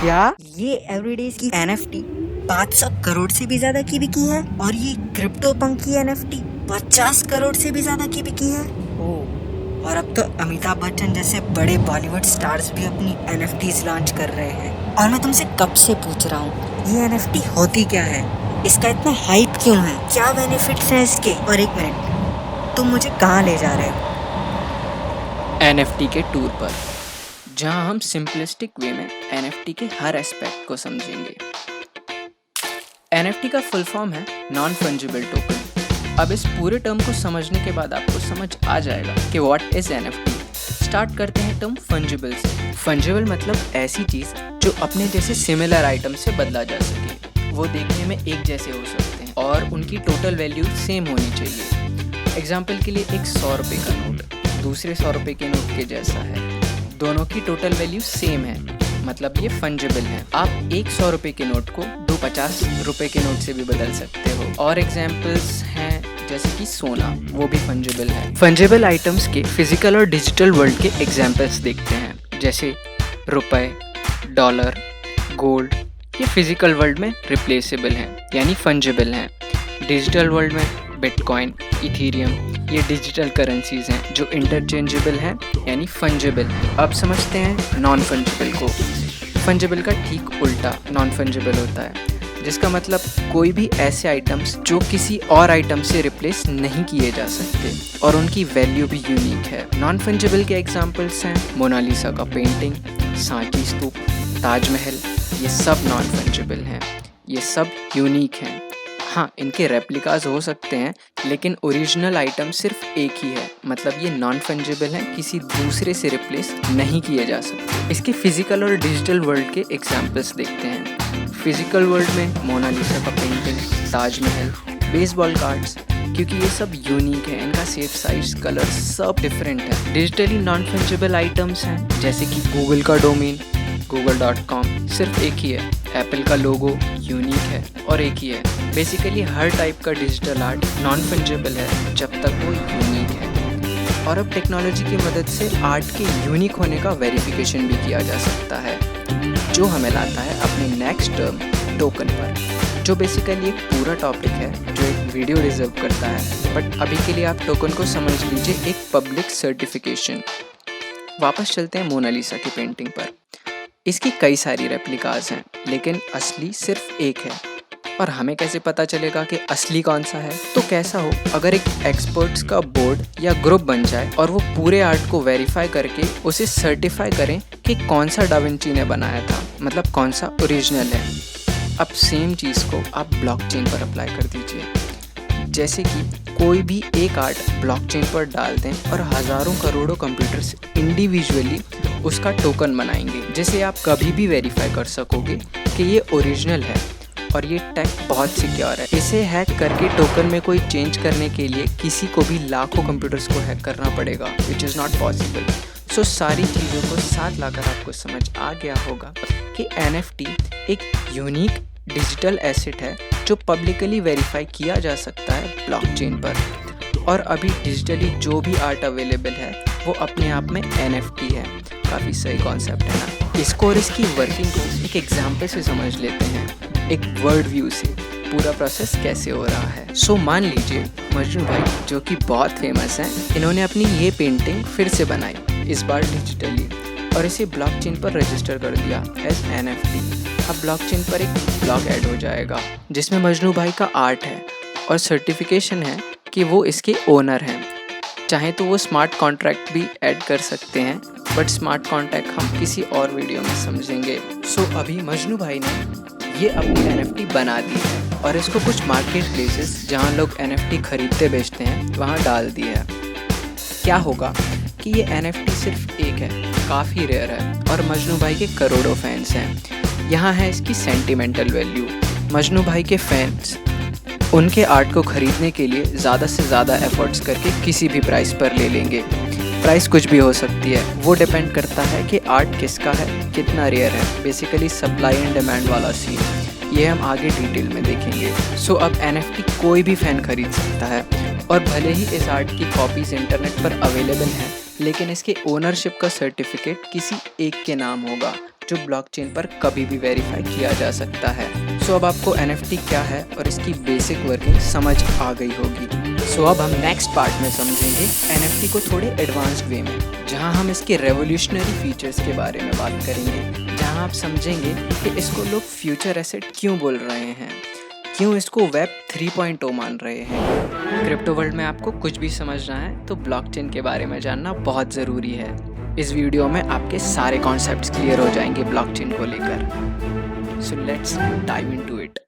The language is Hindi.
क्या ये एवरीडे की NFT 500 करोड़ से भी ज्यादा की बिकी है और ये क्रिप्टो पंक की NFT 50 करोड़ से भी ज्यादा की बिकी है। ओह, और अब तो अमिताभ बच्चन जैसे बड़े बॉलीवुड स्टार्स भी अपनी NFTs लॉन्च कर रहे हैं। और मैं तुमसे कब से पूछ रहा हूँ ये NFT होती क्या है, इसका इतना हाइप क्यों है, क्या बेनिफिट्स हैं इसके। और एक मिनट, तुम मुझे कहाँ ले जा रहे हो? NFT के टूर पर, जहां हम सिंपलिस्टिक वे में NFT के हर एस्पेक्ट को समझेंगे। NFT का फुल फॉर्म है नॉन फंजिबल टोकन। अब इस पूरे टर्म को समझने के बाद आपको समझ आ जाएगा कि व्हाट इज NFT। स्टार्ट करते हैं टर्म फंजिबल से। फंजिबल मतलब ऐसी चीज जो अपने जैसे सिमिलर आइटम से बदला जा सके, वो देखने में एक जैसे हो सकते हैं और उनकी टोटल वैल्यू सेम होनी चाहिए। एग्जाम्पल के लिए एक 100 रुपये का नोट दूसरे 100 रुपये के नोट के जैसा है, दोनों की टोटल वैल्यू सेम है, मतलब ये फंजिबल है। आप एक 100 रुपये के नोट को 50 रुपये के नोट से भी बदल सकते हो। और एग्जाम्पल्स हैं जैसे कि सोना, वो भी फंजिबल है। फंजिबल आइटम्स के फिजिकल और डिजिटल वर्ल्ड के एग्जाम्पल्स देखते हैं, जैसे रुपए, डॉलर, गोल्ड। ये फिजिकल वर्ल्ड में रिप्लेसेबल हैं, यानी फंजिबल हैं। डिजिटल वर्ल्ड में बिटकॉइन, इथेरियम, ये डिजिटल करेंसीज हैं जो इंटरचेंजेबल हैं, यानी फंजिबल। अब समझते हैं नॉन फंजिबल को। फंजिबल का ठीक उल्टा नॉन फंजिबल होता है, जिसका मतलब कोई भी ऐसे आइटम्स जो किसी और आइटम से रिप्लेस नहीं किए जा सकते और उनकी वैल्यू भी यूनिक है। नॉन फंजिबल के एग्जाम्पल्स हैं मोनालिसा का पेंटिंग, सांची स्तूप, ताजमहल। ये सब नॉन फंजिबल हैं, ये सब यूनिक हैं। हाँ, इनके रेप्लिकाज हो सकते हैं, लेकिन ओरिजिनल आइटम सिर्फ एक ही है, मतलब ये नॉन फंजिबल है, किसी दूसरे से रिप्लेस नहीं किए जा सकते। इसके फिजिकल और डिजिटल वर्ल्ड के एग्जाम्पल्स देखते हैं। फिजिकल वर्ल्ड में मोनालिसा का पेंटिंग, ताजमहल, बेसबॉल कार्ड्स, क्योंकि ये सब यूनिक है, इनका शेप, साइज, कलर सब डिफरेंट है। डिजिटली नॉन फंजिबल आइटम्स हैं जैसे कि गूगल का डोमेन google.com, सिर्फ एक ही है। एप्पल का लोगो यूनिक है और एक ही है। बेसिकली हर टाइप का डिजिटल आर्ट नॉन फंजिबल है जब तक वो यूनिक है। और अब टेक्नोलॉजी की मदद से आर्ट के यूनिक होने का वेरिफिकेशन भी किया जा सकता है, जो हमें लाता है अपने नेक्स्ट टर्म टोकन पर, जो बेसिकली एक पूरा टॉपिक है जो एक वीडियो डिजर्व करता है। बट अभी के लिए आप टोकन को समझ लीजिए एक पब्लिक सर्टिफिकेशन। वापस चलते हैं मोनालिसा की पेंटिंग पर। इसकी कई सारी रेप्लिकाज हैं, लेकिन असली सिर्फ एक है। और हमें कैसे पता चलेगा कि असली कौन सा है? तो कैसा हो अगर एक एक्सपर्ट्स का बोर्ड या ग्रुप बन जाए और वो पूरे आर्ट को वेरीफाई करके उसे सर्टिफाई करें कि कौन सा डाविंची ने बनाया था, मतलब कौन सा ओरिजिनल है। अब सेम चीज़ को आप ब्लॉकचेन पर अप्लाई कर दीजिए। जैसे कि कोई भी एक आर्ट ब्लॉकचेन पर डाल दें और हज़ारों करोड़ों कंप्यूटर्स इंडिविजुअली उसका टोकन बनाएंगे, जिसे आप कभी भी वेरीफाई कर सकोगे कि ये ओरिजिनल है। और ये टैग बहुत सिक्योर है। इसे हैक करके टोकन में कोई चेंज करने के लिए किसी को भी लाखों कंप्यूटर्स को हैक करना पड़ेगा, विच इज़ नॉट पॉसिबल। सो सारी चीज़ों को साथ लाकर आपको समझ आ गया होगा कि NFT एक यूनिक डिजिटल एसेट है जो पब्लिकली वेरीफाई किया जा सकता है ब्लॉकचेन पर। और अभी डिजिटली जो भी आर्ट अवेलेबल है वो अपने आप में NFT है। काफ़ी सही कॉन्सेप्ट है ना। इसको और इसकी वर्किंग को एक एग्जाम्पल से समझ लेते हैं, एक वर्ड व्यू से पूरा प्रोसेस कैसे हो रहा है। सो मान लीजिए मजनू भाई, जो कि बहुत फेमस हैं, इन्होंने अपनी ये पेंटिंग फिर से बनाई, इस बार डिजिटली, और इसे ब्लॉकचेन पर रजिस्टर कर दिया एज NFT। अब ब्लॉकचेन पर एक ब्लॉक ऐड हो जाएगा जिसमें मजनू भाई का आर्ट है और सर्टिफिकेशन है कि वो इसके ओनर हैं। चाहे तो वो स्मार्ट कॉन्ट्रैक्ट भी ऐड कर सकते हैं, बट स्मार्ट कॉन्ट्रैक्ट हम किसी और वीडियो में समझेंगे। सो अभी मजनू भाई ने ये अपनी NFT बना दी है और इसको कुछ मार्केट प्लेसेस जहाँ लोग NFT खरीदते बेचते हैं वहाँ डाल दी है। क्या होगा कि ये NFT सिर्फ एक है, काफ़ी रेयर है और मजनू भाई के करोड़ों फैंस हैं। यहाँ है इसकी सेंटिमेंटल वैल्यू। मजनू भाई के फैंस उनके आर्ट को खरीदने के लिए ज़्यादा से ज़्यादा एफर्ट्स करके किसी भी प्राइस पर ले लेंगे। प्राइस कुछ भी हो सकती है, वो डिपेंड करता है कि आर्ट किसका है, कितना रेयर है। बेसिकली सप्लाई एंड डिमांड वाला सीन, ये हम आगे डिटेल में देखेंगे। सो अब NFT कोई भी फ़ैन खरीद सकता है और भले ही इस आर्ट की कॉपीज़ इंटरनेट पर अवेलेबल हैं, लेकिन इसके ओनरशिप का सर्टिफिकेट किसी एक के नाम होगा, जो ब्लॉकचेन पर कभी भी वेरीफाई किया जा सकता है। सो अब आपको NFT क्या है और इसकी बेसिक वर्किंग समझ आ गई होगी। सो अब हम नेक्स्ट पार्ट में समझेंगे NFT को थोड़े एडवांस्ड वे में, जहां हम इसके रेवोल्यूशनरी फीचर्स के बारे में बात करेंगे, जहां आप समझेंगे कि इसको लोग फ्यूचर एसेट क्यों बोल रहे हैं, क्यों इसको वेब 3.0 मान रहे हैं। क्रिप्टो वर्ल्ड में आपको कुछ भी समझना है तो ब्लॉकचेन के बारे में जानना बहुत ज़रूरी है। इस वीडियो में आपके सारे कॉन्सेप्ट्स क्लियर हो जाएंगे ब्लॉकचेन को लेकर। So let's dive into it.